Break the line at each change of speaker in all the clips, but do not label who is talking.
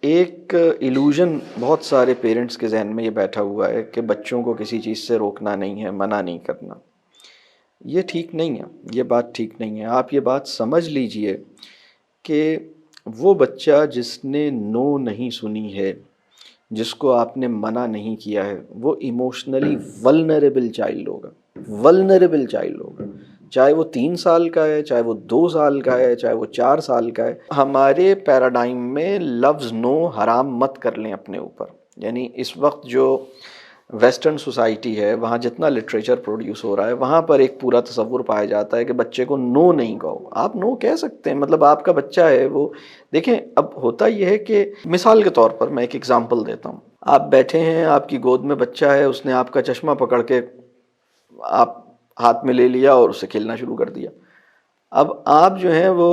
ایک ایلوژن بہت سارے پیرنٹس کے ذہن میں یہ بیٹھا ہوا ہے کہ بچوں کو کسی چیز سے روکنا نہیں ہے، منع نہیں کرنا۔ یہ ٹھیک نہیں ہے، یہ بات ٹھیک نہیں ہے۔ آپ یہ بات سمجھ لیجئے کہ وہ بچہ جس نے نو نہیں سنی ہے، جس کو آپ نے منع نہیں کیا ہے، وہ ایموشنلی ولنریبل چائلڈ ہوگا، ولنریبل چائلڈ ہوگا، چاہے وہ 3 سال کا ہے، چاہے وہ 2 سال کا ہے، چاہے وہ 4 سال کا ہے۔ ہمارے پیراڈائم میں لفظ نو حرام مت کر لیں اپنے اوپر۔ یعنی اس وقت جو ویسٹرن سوسائٹی ہے، وہاں جتنا لٹریچر پروڈیوس ہو رہا ہے، وہاں پر ایک پورا تصور پایا جاتا ہے کہ بچے کو نو نہیں کہو۔ آپ نو کہہ سکتے ہیں، مطلب آپ کا بچہ ہے وہ، دیکھیں اب ہوتا یہ ہے کہ مثال کے طور پر میں ایک ایگزامپل دیتا ہوں۔ آپ بیٹھے ہیں، آپ کی گود میں بچہ ہے، اس نے آپ کا چشمہ پکڑ کے آپ ہاتھ میں لے لیا اور اس سے کھیلنا شروع کر دیا۔ اب آپ جو ہیں وہ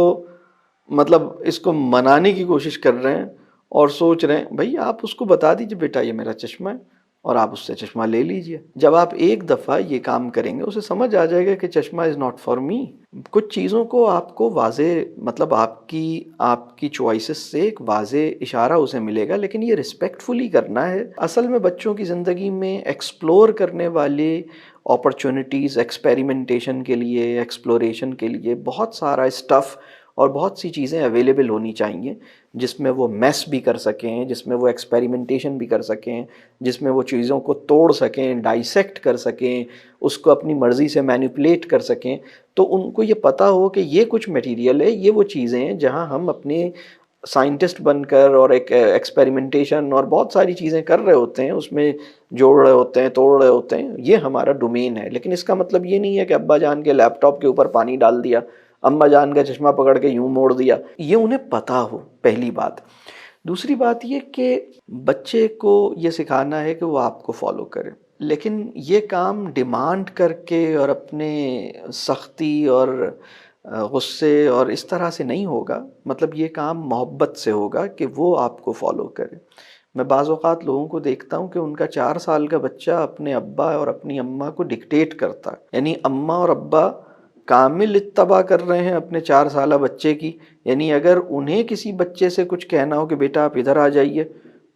مطلب اس کو منانے کی کوشش کر رہے ہیں اور سوچ رہے ہیں بھائی آپ اس کو بتا دیجئے بیٹا یہ میرا چشمہ ہے، اور آپ اس سے چشمہ لے لیجئے۔ جب آپ ایک دفعہ یہ کام کریں گے، اسے سمجھ آ جائے گا کہ چشمہ از ناٹ فار می۔ کچھ چیزوں کو آپ کو واضح، مطلب آپ کی چوائسز سے ایک واضح اشارہ اسے ملے گا، لیکن یہ رسپیکٹفلی کرنا ہے۔ اصل میں بچوں کی زندگی میں ایکسپلور کرنے والے اپرچونٹیز، ایکسپیریمنٹیشن کے لیے، ایکسپلوریشن کے لیے بہت سارا اسٹف اور بہت سی چیزیں اویلیبل ہونی چاہیے، جس میں وہ میس بھی کر سکیں، جس میں وہ ایکسپیریمنٹیشن بھی کر سکیں، جس میں وہ چیزوں کو توڑ سکیں، ڈائسیکٹ کر سکیں، اس کو اپنی مرضی سے مینیپولیٹ کر سکیں۔ تو ان کو یہ پتہ ہو کہ یہ کچھ میٹیریل ہے، یہ وہ چیزیں ہیں جہاں ہم اپنے سائنٹسٹ بن کر اور ایک ایکسپیریمنٹیشن اور بہت ساری چیزیں کر رہے ہوتے ہیں، اس میں جوڑ رہے ہوتے ہیں، توڑ رہے ہوتے ہیں، یہ ہمارا ڈومین ہے۔ لیکن اس کا مطلب یہ نہیں ہے کہ ابا جان کے لیپ ٹاپ کے اوپر پانی ڈال دیا، اماں جان کا چشمہ پکڑ کے یوں موڑ دیا۔ یہ انہیں پتہ ہو، پہلی بات۔ دوسری بات یہ کہ بچے کو یہ سکھانا ہے کہ وہ آپ کو فالو کرے، لیکن یہ کام ڈیمانڈ کر کے اور اپنے سختی اور غصے اور اس طرح سے نہیں ہوگا۔ مطلب یہ کام محبت سے ہوگا کہ وہ آپ کو فالو کرے۔ میں بعض اوقات لوگوں کو دیکھتا ہوں کہ ان کا 4 سال کا بچہ اپنے ابا اور اپنی اماں کو ڈکٹیٹ کرتا ہے، یعنی اماں اور ابا کامل اتباع کر رہے ہیں اپنے 4 سالہ بچے کی۔ یعنی اگر انہیں کسی بچے سے کچھ کہنا ہو کہ بیٹا آپ ادھر آ جائیے،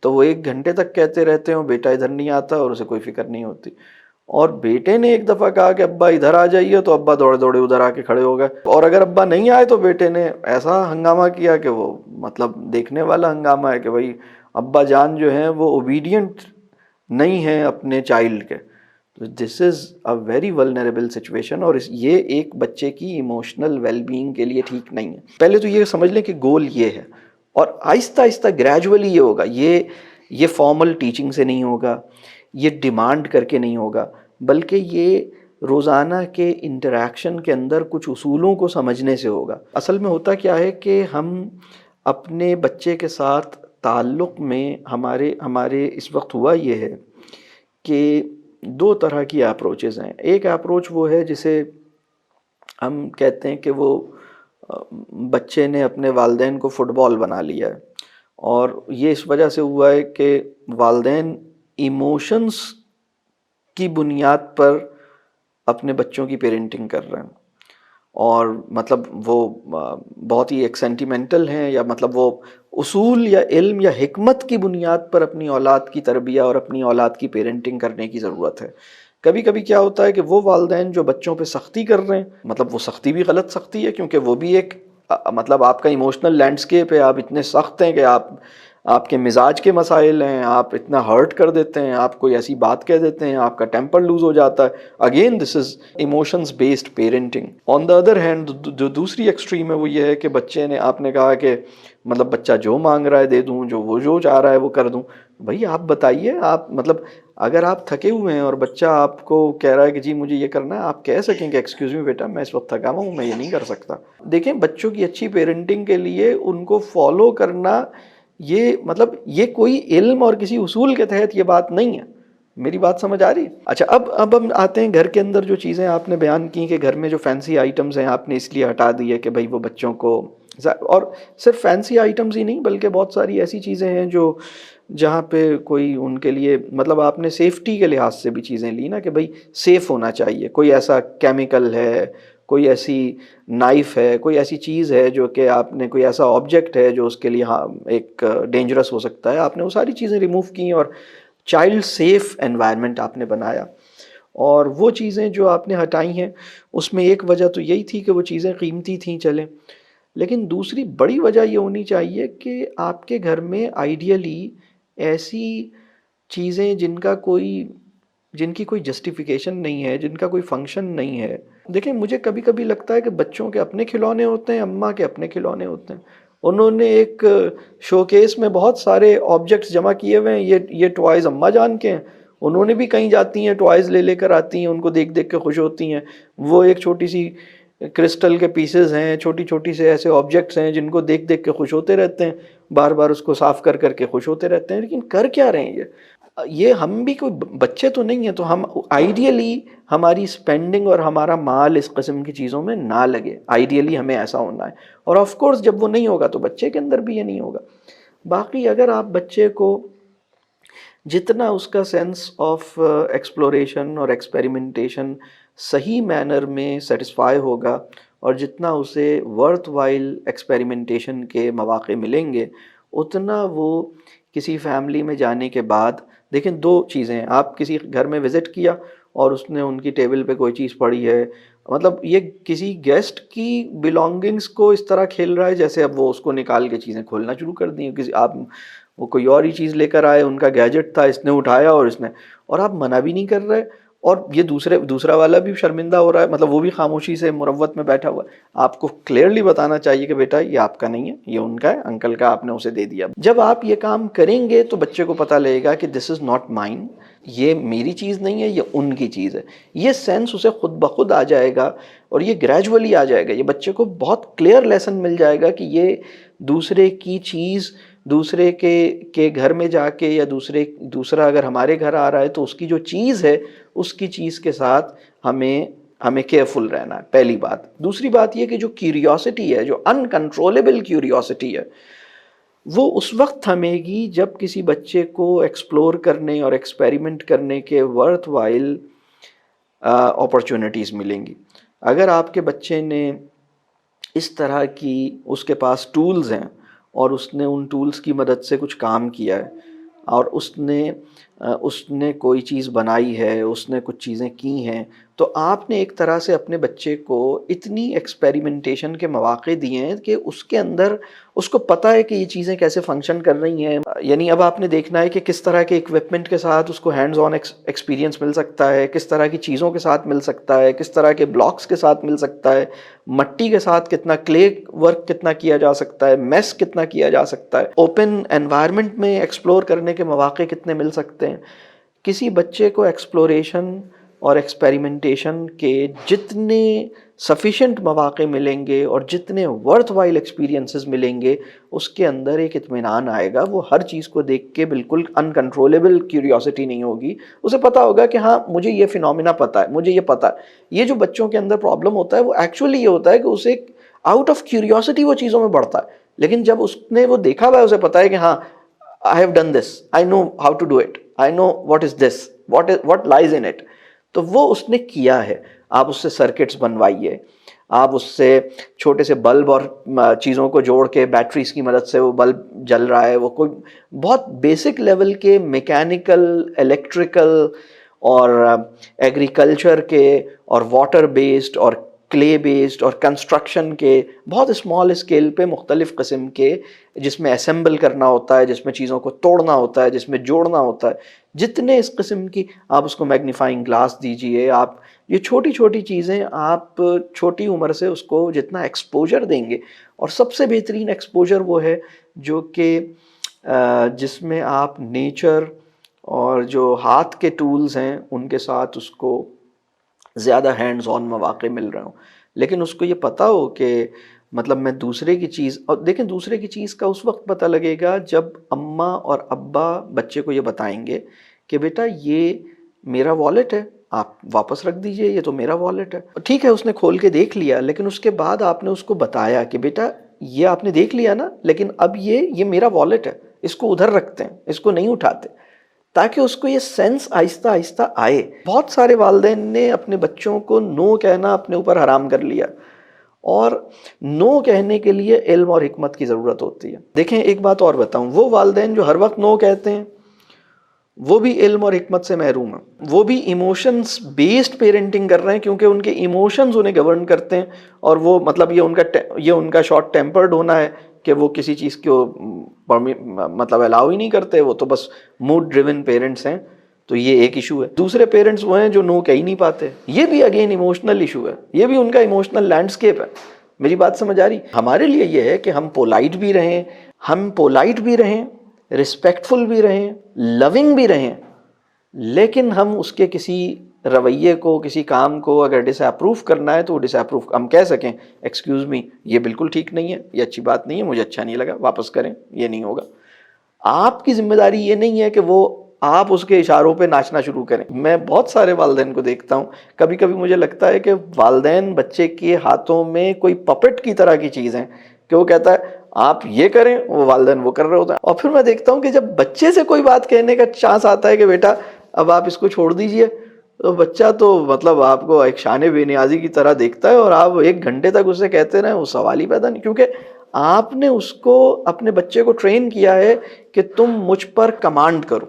تو وہ 1 گھنٹے تک کہتے رہتے ہوں بیٹا ادھر نہیں آتا، اور اسے کوئی فکر نہیں ہوتی۔ اور بیٹے نے ایک دفعہ کہا کہ ابا ادھر آ جائیے، تو ابا دوڑے دوڑے ادھر آ کے کھڑے ہو گئے، اور اگر ابا نہیں آئے تو بیٹے نے ایسا ہنگامہ کیا کہ وہ مطلب دیکھنے والا ہنگامہ ہے کہ بھائی ابا جان جو ہیں وہ اوبیڈینٹ نہیں ہیں اپنے چائلڈ کے۔ دس از اے ویری ولنریبل سچویشن، اور یہ ایک بچے کی ایموشنل ویل بینگ کے لیے ٹھیک نہیں ہے۔ پہلے تو یہ سمجھ لیں کہ گول یہ ہے، اور آہستہ آہستہ گریجولی یہ ہوگا۔ یہ فارمل ٹیچنگ سے نہیں ہوگا، یہ ڈیمانڈ کر کے نہیں ہوگا، بلکہ یہ روزانہ کے انٹریکشن کے اندر کچھ اصولوں کو سمجھنے سے ہوگا۔ اصل میں ہوتا کیا ہے کہ ہم اپنے بچے کے ساتھ تعلق میں ہمارے اس وقت ہوا یہ ہے کہ 2 طرح کی اپروچز ہیں۔ ایک اپروچ وہ ہے جسے ہم کہتے ہیں کہ وہ بچے نے اپنے والدین کو فٹ بال بنا لیا ہے، اور یہ اس وجہ سے ہوا ہے کہ والدین ایموشنز کی بنیاد پر اپنے بچوں کی پیرنٹنگ کر رہے ہیں، اور مطلب وہ بہت ہی ایک سینٹیمنٹل ہیں، یا مطلب وہ اصول یا علم یا حکمت کی بنیاد پر اپنی اولاد کی تربیہ اور اپنی اولاد کی پیرنٹنگ کرنے کی ضرورت ہے۔ کبھی کبھی کیا ہوتا ہے کہ وہ والدین جو بچوں پہ سختی کر رہے ہیں، مطلب وہ سختی بھی غلط سختی ہے، کیونکہ وہ بھی ایک مطلب آپ کا ایموشنل لینڈسکیپ ہے، آپ اتنے سخت ہیں کہ آپ کے مزاج کے مسائل ہیں، آپ اتنا ہرٹ کر دیتے ہیں، آپ کوئی ایسی بات کہہ دیتے ہیں، آپ کا ٹیمپر لوز ہو جاتا ہے۔ Again this is emotions based parenting. On the other hand جو دوسری ایکسٹریم ہے وہ یہ ہے کہ بچے نے، آپ نے کہا کہ مطلب بچہ جو مانگ رہا ہے دے دوں، جو چاہ رہا ہے وہ کر دوں۔ بھائی آپ بتائیے، آپ مطلب اگر آپ تھکے ہوئے ہیں اور بچہ آپ کو کہہ رہا ہے کہ جی مجھے یہ کرنا ہے، آپ کہہ سکیں کہ ایکسکیوز می بیٹا میں اس وقت تھکا ہوا ہوں، میں یہ نہیں کر سکتا۔ دیکھیں بچوں کی اچھی پیرنٹنگ کے لیے ان کو فالو کرنا، یہ مطلب یہ کوئی علم اور کسی اصول کے تحت یہ بات نہیں ہے۔ میری بات سمجھ آ رہی؟ اچھا، اب ہم آتے ہیں گھر کے اندر جو چیزیں آپ نے بیان کی کہ گھر میں جو فینسی آئٹمز ہیں آپ نے اس لیے ہٹا دی ہے کہ بھائی وہ بچوں کو، اور صرف فینسی آئٹمز ہی نہیں بلکہ بہت ساری ایسی چیزیں ہیں جو جہاں پہ کوئی ان کے لیے مطلب آپ نے سیفٹی کے لحاظ سے بھی چیزیں لی نا، کہ بھائی سیف ہونا چاہیے، کوئی ایسا کیمیکل ہے، کوئی ایسی نائف ہے، کوئی ایسی چیز ہے جو کہ آپ نے، کوئی ایسا آبجیکٹ ہے جو اس کے لیے ایک ڈینجرس ہو سکتا ہے، آپ نے وہ ساری چیزیں ریموو کی اور چائلڈ سیف انوائرمنٹ آپ نے بنایا. اور وہ چیزیں جو آپ نے ہٹائی ہیں اس میں ایک وجہ تو یہی تھی کہ وہ چیزیں قیمتی تھیں چلیں، لیکن دوسری بڑی وجہ یہ ہونی چاہیے کہ آپ کے گھر میں آئیڈیلی ایسی چیزیں جن کی کوئی جسٹیفیکیشن نہیں ہے، جن کا کوئی فنکشن نہیں ہے. دیکھیں مجھے کبھی کبھی لگتا ہے کہ بچوں کے اپنے کھلونے ہوتے ہیں، اماں کے اپنے کھلونے ہوتے ہیں. انہوں نے ایک شو کیس میں بہت سارے آبجیکٹس جمع کیے ہوئے ہیں، یہ ٹوائز اماں جان کے ہیں. انہوں نے بھی کہیں جاتی ہیں ٹوائز لے کر آتی ہیں، ان کو دیکھ دیکھ کے خوش ہوتی ہیں. وہ ایک چھوٹی سی کرسٹل کے پیسز ہیں، چھوٹی چھوٹی سے ایسے آبجیکٹس ہیں جن کو دیکھ دیکھ کے خوش ہوتے رہتے ہیں، بار بار اس کو صاف کر کے خوش ہوتے رہتے ہیں. لیکن کر کیا رہے ہیں یہ ہم بھی کوئی بچے تو نہیں ہیں، تو ہم آئیڈیلی ہماری سپینڈنگ اور ہمارا مال اس قسم کی چیزوں میں نہ لگے. آئیڈیلی ہمیں ایسا ہونا ہے، اور آف کورس جب وہ نہیں ہوگا تو بچے کے اندر بھی یہ نہیں ہوگا. باقی اگر آپ بچے کو جتنا اس کا سینس آف ایکسپلوریشن اور ایکسپیریمنٹیشن صحیح مینر میں سیٹسفائی ہوگا، اور جتنا اسے ورتھ وائل ایکسپیریمنٹیشن کے مواقع ملیں گے، اتنا وہ کسی فیملی میں جانے کے بعد. دیکھیں دو چیزیں ہیں، آپ کسی گھر میں وزٹ کیا اور اس نے ان کی ٹیبل پہ کوئی چیز پڑی ہے، مطلب یہ کسی گیسٹ کی بلانگنگز کو اس طرح کھیل رہا ہے جیسے اب وہ اس کو نکال کے چیزیں کھولنا شروع کر دی. وہ کوئی اور ہی چیز لے کر آئے، ان کا گیجٹ تھا، اس نے اٹھایا اور آپ منع بھی نہیں کر رہے، اور یہ دوسرا والا بھی شرمندہ ہو رہا ہے، مطلب وہ بھی خاموشی سے مروت میں بیٹھا ہوا ہے. آپ کو کلیئرلی بتانا چاہیے کہ بیٹا یہ آپ کا نہیں ہے، یہ ان کا ہے، انکل کا، آپ نے اسے دے دیا. جب آپ یہ کام کریں گے تو بچے کو پتہ لگے گا کہ دس از ناٹ مائن، یہ میری چیز نہیں ہے، یہ ان کی چیز ہے. یہ سینس اسے خود بخود آ جائے گا، اور یہ گریجولی آ جائے گا. یہ بچے کو بہت کلیئر لیسن مل جائے گا کہ یہ دوسرے کی چیز، دوسرے کے گھر میں جا کے، یا دوسرا اگر ہمارے گھر آ رہا ہے تو اس کی جو چیز ہے اس کی چیز کے ساتھ ہمیں کیئرفل رہنا ہے. پہلی بات. دوسری بات یہ کہ جو کیوریوسٹی ہے، جو انکنٹرولبل کیوریوسٹی ہے، وہ اس وقت تھمے گی جب کسی بچے کو ایکسپلور کرنے اور ایکسپیریمنٹ کرنے کے ورتھ وائل اپرچونٹیز ملیں گی. اگر آپ کے بچے نے اس طرح کی، اس کے پاس ٹولز ہیں اور اس نے ان ٹولز کی مدد سے کچھ کام کیا ہے، اور اس نے کوئی چیز بنائی ہے، اس نے کچھ چیزیں کی ہیں، تو آپ نے ایک طرح سے اپنے بچے کو اتنی ایکسپیریمنٹیشن کے مواقع دیے ہیں کہ اس کے اندر اس کو پتہ ہے کہ یہ چیزیں کیسے فنکشن کر رہی ہیں. یعنی اب آپ نے دیکھنا ہے کہ کس طرح کے اکوپمنٹ کے ساتھ اس کو ہینڈز آن ایکسپیرینس مل سکتا ہے، کس طرح کی چیزوں کے ساتھ مل سکتا ہے، کس طرح کے بلاکس کے ساتھ مل سکتا ہے، مٹی کے ساتھ کتنا کلے ورک کتنا کیا جا سکتا ہے، میس کتنا کیا جا سکتا ہے، اوپن انوائرمنٹ میں ایکسپلور کرنے کے مواقع کتنے مل سکتے ہیں. کسی بچے کو ایکسپلوریشن اور ایکسپیریمنٹیشن کے جتنے سفیشینٹ مواقع ملیں گے اور جتنے ورتھ وائل ایکسپیرینسز ملیں گے، اس کے اندر ایک اطمینان آئے گا. وہ ہر چیز کو دیکھ کے بالکل انکنٹرولبل کیوریوسٹی نہیں ہوگی. اسے پتہ ہوگا کہ ہاں مجھے یہ فینومینا پتہ ہے، مجھے یہ پتہ ہے. یہ جو بچوں کے اندر پرابلم ہوتا ہے وہ ایکچولی یہ ہوتا ہے کہ اسے آؤٹ آف کیوریوسٹی وہ چیزوں میں بڑھتا ہے، لیکن جب اس نے وہ دیکھا ہوا ہے، اسے پتہ ہے کہ ہاں I have done this, I know how to do it, I know what is this, what lies in it. تو وہ اس نے کیا ہے. آپ اس سے سرکٹس بنوائیے، آپ اس سے چھوٹے سے بلب اور چیزوں کو جوڑ کے بیٹریز کی مدد سے وہ بلب جل رہا ہے. وہ کوئی بہت بیسک لیول کے میکینیکل، الیکٹریکل اور ایگریکلچر کے اور واٹر بیسڈ اور کلے بیسڈ اور کنسٹرکشن کے بہت اسمال اسکیل پہ مختلف قسم کے، جس میں اسمبل کرنا ہوتا ہے، جس میں چیزوں کو توڑنا ہوتا ہے، جس میں جوڑنا ہوتا ہے، جتنے اس قسم کی آپ اس کو میگنیفائنگ گلاس دیجئے. آپ یہ چھوٹی چھوٹی چیزیں آپ چھوٹی عمر سے اس کو جتنا ایکسپوجر دیں گے، اور سب سے بہترین ایکسپوجر وہ ہے جو کہ جس میں آپ نیچر اور جو ہاتھ کے ٹولز ہیں ان کے ساتھ اس کو زیادہ ہینڈز آن مواقع مل رہے ہوں. لیکن اس کو یہ پتہ ہو کہ مطلب میں دوسرے کی چیز، اور دیکھیں دوسرے کی چیز کا اس وقت پتہ لگے گا جب اماں اور ابا بچے کو یہ بتائیں گے کہ بیٹا یہ میرا والیٹ ہے، آپ واپس رکھ دیجئے، یہ تو میرا والیٹ ہے. ٹھیک ہے اس نے کھول کے دیکھ لیا، لیکن اس کے بعد آپ نے اس کو بتایا کہ بیٹا یہ آپ نے دیکھ لیا نا، لیکن اب یہ میرا والیٹ ہے، اس کو ادھر رکھتے ہیں، اس کو نہیں اٹھاتے. تاکہ اس کو یہ سینس آہستہ آہستہ آئے. بہت سارے والدین نے اپنے بچوں کو نو کہنا اپنے اوپر حرام کر لیا، اور نو کہنے کے لیے علم اور حکمت کی ضرورت ہوتی ہے. دیکھیں ایک بات اور بتاؤں، وہ والدین جو ہر وقت نو کہتے ہیں وہ بھی علم اور حکمت سے محروم ہیں. وہ بھی ایموشنز بیسڈ پیرنٹنگ کر رہے ہیں، کیونکہ ان کے ایموشنز انہیں گورن کرتے ہیں، اور وہ مطلب یہ ان کا شارٹ ٹیمپرڈ ہونا ہے کہ وہ کسی چیز کو مطلب الاؤ ہی نہیں کرتے، وہ تو بس موڈ ڈریون پیرنٹس ہیں. تو یہ ایک ایشو ہے. دوسرے پیرنٹس وہ ہیں جو نو کہہ ہی نہیں پاتے، یہ بھی اگین ایموشنل ایشو ہے، یہ بھی ان کا ایموشنل لینڈسکیپ ہے. میری بات سمجھ آ رہی؟ ہمارے لیے یہ ہے کہ ہم پولائٹ بھی رہیں، رسپیکٹفل بھی رہیں، لونگ بھی رہیں، لیکن ہم اس کے کسی رویے کو، کسی کام کو اگر ڈس اپروو کرنا ہے تو وہ ڈس اپروو ہم کہہ سکیں ایکسکیوز می یہ بالکل ٹھیک نہیں ہے، یہ اچھی بات نہیں ہے، مجھے اچھا نہیں لگا، واپس کریں. یہ نہیں ہوگا. آپ کی ذمہ داری یہ نہیں ہے کہ وہ آپ اس کے اشاروں پہ ناچنا شروع کریں. میں بہت سارے والدین کو دیکھتا ہوں، کبھی کبھی مجھے لگتا ہے کہ والدین بچے کے ہاتھوں میں کوئی پپٹ کی طرح کی چیز ہیں کہ وہ کہتا ہے آپ یہ کریں، وہ والدین وہ کر رہے ہوتے ہیں. اور پھر میں دیکھتا ہوں کہ جب بچے سے کوئی بات کہنے کا چانس آتا ہے کہ بیٹا اب آپ اس کو چھوڑ دیجئے، تو بچہ تو مطلب آپ کو ایک شان بے نیازی کی طرح دیکھتا ہے، اور آپ 1 گھنٹے تک اسے کہتے رہیں وہ سوال ہی پیدا نہیں، کیونکہ آپ نے اس کو، اپنے بچے کو ٹرین کیا ہے کہ تم مجھ پر کمانڈ کرو.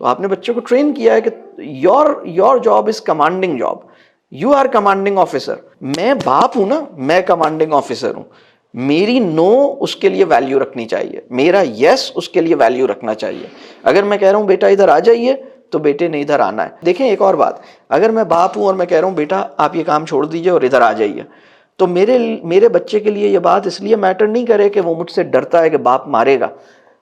تو آپ نے بچے کو ٹرین کیا ہے کہ your job is commanding job, you are commanding officer. میں باپ ہوں نا، میں کمانڈنگ آفیسر ہوں. میری نو اس کے لیے ویلیو رکھنی چاہیے، میرا یس اس کے لیے ویلیو رکھنا چاہیے. اگر میں کہہ رہا ہوں بیٹا ادھر آ جائیے تو بیٹے نے ادھر آنا ہے. دیکھیں ایک اور بات، اگر میں باپ ہوں اور میں کہہ رہا ہوں بیٹا آپ یہ کام چھوڑ دیجئے اور ادھر آ جائیے، تو میرے بچے کے لیے یہ بات اس لیے میٹر نہیں کرے کہ وہ مجھ سے ڈرتا ہے کہ باپ مارے گا،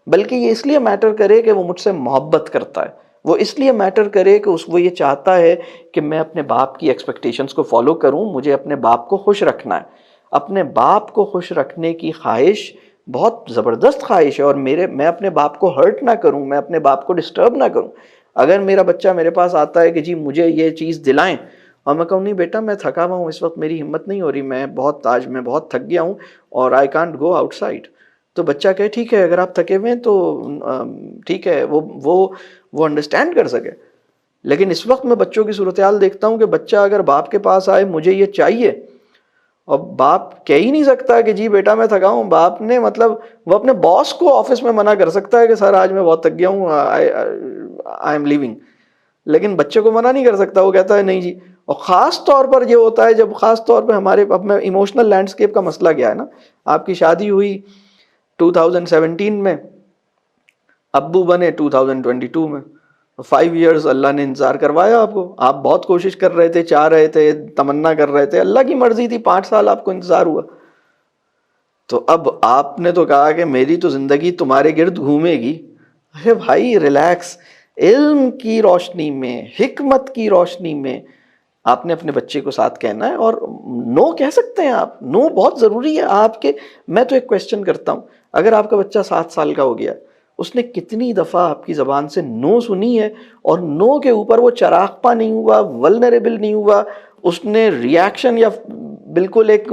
بلکہ یہ اس لیے میٹر کرے کہ وہ مجھ سے محبت کرتا ہے. وہ اس لیے میٹر کرے کہ وہ یہ چاہتا ہے کہ میں اپنے باپ کی ایکسپیکٹیشنز کو فالو کروں، مجھے اپنے باپ کو خوش رکھنا ہے. اپنے باپ کو خوش رکھنے کی خواہش بہت زبردست خواہش ہے، اور میں اپنے باپ کو ہرٹ نہ کروں، میں اپنے باپ کو ڈسٹرب نہ کروں. اگر میرا بچہ میرے پاس آتا ہے کہ جی مجھے یہ چیز دلائیں، اور میں کہوں نہیں بیٹا میں تھکا ہوا ہوں، اس وقت میری ہمت نہیں ہو رہی، میں بہت تھک گیا ہوں اور I can't go out side, تو بچہ کہے ٹھیک ہے اگر آپ تھکے ہوئے ہیں تو ٹھیک ہے، وہ انڈرسٹینڈ کر سکے. لیکن اس وقت میں بچوں کی صورتحال دیکھتا ہوں کہ بچہ اگر باپ کے پاس آئے مجھے یہ چاہیے، اور باپ کہہ ہی نہیں سکتا کہ جی بیٹا میں تھکا ہوں. باپ نے مطلب وہ اپنے باس کو آفس میں منع کر سکتا ہے کہ سر آج میں بہت تھک گیا ہوں، آئی ایم لیونگ، لیکن بچے کو منع نہیں کر سکتا. وہ کہتا ہے نہیں جی. اور خاص طور پر یہ ہوتا ہے جب خاص طور پہ ہمارے اپنے ایموشنل لینڈسکیپ کا مسئلہ کیا ہے نا، آپ کی شادی ہوئی 2017 میں، ابو بنے 2022 میں، 5 ایئرز اللہ نے انتظار کروایا آپ کو. آپ بہت کوشش کر رہے تھے، چاہ رہے تھے، تمنا کر رہے تھے، اللہ کی مرضی تھی، 5 سال آپ کو انتظار ہوا. تو اب آپ نے تو کہا کہ میری تو زندگی تمہارے گرد گھومے گی. ارے بھائی ریلیکس. علم کی روشنی میں، حکمت کی روشنی میں آپ نے اپنے بچے کو ساتھ کہنا ہے، اور نو کہہ سکتے ہیں آپ. نو بہت ضروری ہے آپ کے. میں تو ایک کویسچن کرتا ہوں، اگر آپ کا بچہ 7 سال کا ہو گیا، اس نے کتنی دفعہ آپ کی زبان سے نو سنی ہے، اور نو کے اوپر وہ چراغپا نہیں ہوا، ولنریبل نہیں ہوا، اس نے ریاکشن یا بالکل ایک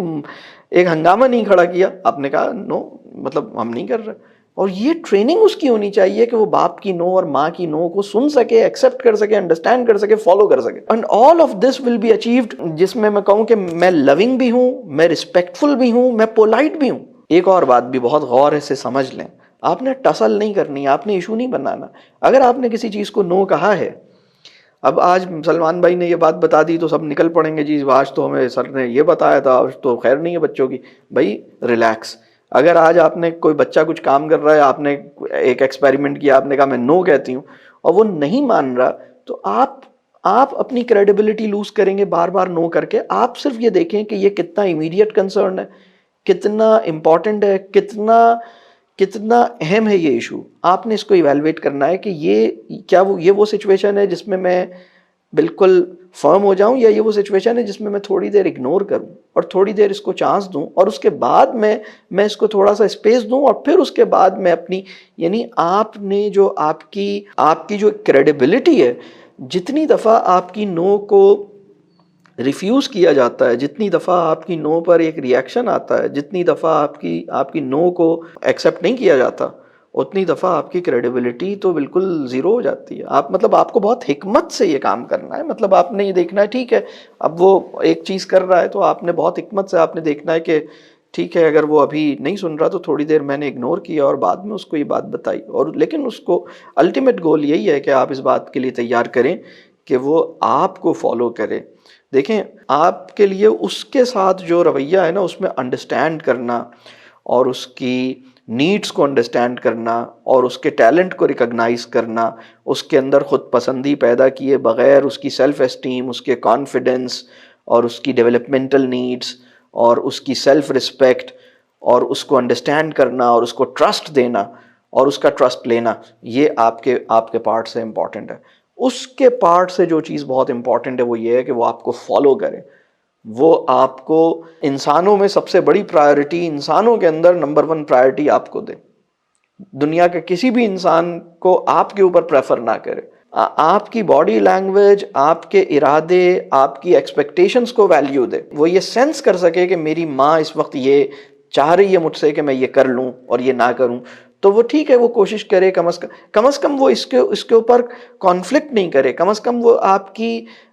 ہنگامہ نہیں کھڑا کیا، آپ نے کہا نو مطلب ہم نہیں کر رہے. اور یہ ٹریننگ اس کی ہونی چاہیے کہ وہ باپ کی نو اور ماں کی نو کو سن سکے، ایکسیپٹ کر سکے، انڈرسٹینڈ کر سکے، فالو کر سکے. And all of this will be achieved, جس میں کہوں کہ میں لونگ بھی ہوں، میں رسپیکٹفل بھی ہوں، میں پولائٹ بھی ہوں. ایک اور بات بھی بہت غور سے سمجھ لیں، آپ نے ٹسل نہیں کرنی، آپ نے ایشو نہیں بنانا. اگر آپ نے کسی چیز کو نو کہا ہے، اب آج سلمان بھائی نے یہ بات بتا دی تو سب نکل پڑیں گے جی آج تو ہمیں سر نے یہ بتایا تھا، آج تو خیر نہیں ہے بچوں کی. بھائی ریلیکس. اگر آج آپ نے کوئی بچہ کچھ کام کر رہا ہے، آپ نے ایک ایکسپیریمنٹ کیا، آپ نے کہا میں نو کہتی ہوں، اور وہ نہیں مان رہا، تو آپ اپنی کریڈیبلٹی لوز کریں گے بار بار نو کر کے. آپ صرف یہ دیکھیں کہ یہ کتنا امیڈیٹ کنسرن ہے، کتنا امپورٹنٹ ہے، کتنا اہم ہے یہ ایشو. آپ نے اس کو ایویلویٹ کرنا ہے کہ یہ وہ سچویشن ہے جس میں میں بالکل فرم ہو جاؤں، یا یہ وہ سچویشن ہے جس میں تھوڑی دیر اگنور کروں اور تھوڑی دیر اس کو چانس دوں، اور اس کے بعد میں اس کو تھوڑا سا اسپیس دوں، اور پھر اس کے بعد میں اپنی، یعنی آپ نے جو آپ کی جو کریڈیبلٹی ہے، جتنی دفعہ آپ کی نو کو ریفیوز کیا جاتا ہے، جتنی دفعہ آپ کی نو پر ایک ریاکشن آتا ہے، جتنی دفعہ آپ کی نو کو ایکسیپٹ نہیں کیا جاتا، اتنی دفعہ آپ کی کریڈیبلٹی تو بالکل زیرو ہو جاتی ہے. آپ مطلب آپ کو بہت حکمت سے یہ کام کرنا ہے. مطلب آپ نے یہ دیکھنا ہے ٹھیک ہے اب وہ ایک چیز کر رہا ہے تو آپ نے بہت حکمت سے آپ نے دیکھنا ہے کہ ٹھیک ہے اگر وہ ابھی نہیں سن رہا تو تھوڑی دیر میں نے اگنور کیا اور بعد میں اس کو یہ بات بتائی. اور لیکن اس کو الٹیمیٹ گول یہی ہے کہ آپ اس بات کے لیے تیار کریں کہ وہ آپ کو فالو کرے. دیکھیں آپ کے لیے اس کے ساتھ جو رویہ ہے نا اس میں انڈرسٹینڈ کرنا اور اس کی نیڈس کو انڈرسٹینڈ کرنا اور اس کے ٹیلنٹ کو ریکگنائز کرنا، اس کے اندر خود پسندی پیدا کیے بغیر اس کی سیلف اسٹیم، اس کے کانفیڈنس اور اس کی ڈیولپمنٹل نیڈس اور اس کی سیلف رسپیکٹ اور اس کو انڈرسٹینڈ کرنا اور اس کو ٹرسٹ دینا اور اس کا ٹرسٹ لینا، یہ آپ کے پارٹ سے امپورٹنٹ ہے. اس کے پارٹ سے جو چیز بہت امپورٹنٹ ہے وہ یہ ہے کہ وہ آپ کو فالو کرے. وہ آپ کو انسانوں میں سب سے بڑی پرائیورٹی، انسانوں کے اندر نمبر 1 پرائیورٹی آپ کو دے. دنیا کے کسی بھی انسان کو آپ کے اوپر پریفر نہ کرے. آپ کی باڈی لینگویج، آپ کے ارادے، آپ کی ایکسپیکٹیشنز کو ویلیو دے. وہ یہ سینس کر سکے کہ میری ماں اس وقت یہ چاہ رہی ہے مجھ سے کہ میں یہ کر لوں اور یہ نہ کروں، تو وہ ٹھیک ہے وہ کوشش کرے کم از کم وہ اس کے اوپر کانفلکٹ نہیں کرے. کم از کم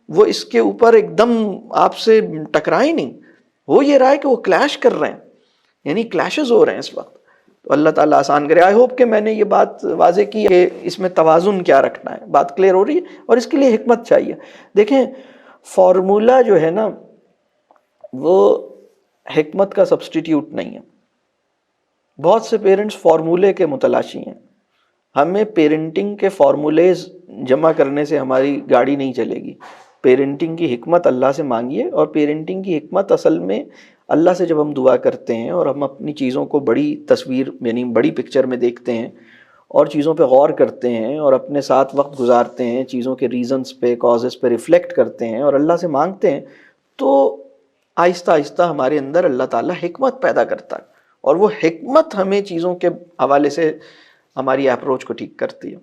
وہ اس کے اوپر ایک دم آپ سے ٹکرائے نہیں. وہ یہ رہا ہے کہ وہ کلیش کر رہے ہیں، یعنی کلیشز ہو رہے ہیں اس وقت. تو اللہ تعالیٰ آسان کرے. آئی ہوپ کہ میں نے یہ بات واضح کی کہ اس میں توازن کیا رکھنا ہے. بات کلیئر ہو رہی ہے اور اس کے لیے حکمت چاہیے. دیکھیں فارمولا جو ہے نا وہ حکمت کا سبسٹیٹیوٹ نہیں ہے. بہت سے پیرنٹس فارمولے کے متلاشی ہیں. ہمیں پیرنٹنگ کے فارمولیز جمع کرنے سے ہماری گاڑی نہیں چلے گی. پیرنٹنگ کی حکمت اللہ سے مانگیے، اور پیرنٹنگ کی حکمت اصل میں اللہ سے جب ہم دعا کرتے ہیں اور ہم اپنی چیزوں کو بڑی تصویر یعنی بڑی پکچر میں دیکھتے ہیں اور چیزوں پہ غور کرتے ہیں اور اپنے ساتھ وقت گزارتے ہیں، چیزوں کے ریزنز پہ کازز پہ ریفلیکٹ کرتے ہیں اور اللہ سے مانگتے ہیں، تو آہستہ آہستہ ہمارے اندر اللہ تعالیٰ حکمت پیدا کرتا ہے. اور وہ حکمت ہمیں چیزوں کے حوالے سے ہماری اپروچ کو ٹھیک کرتی ہے.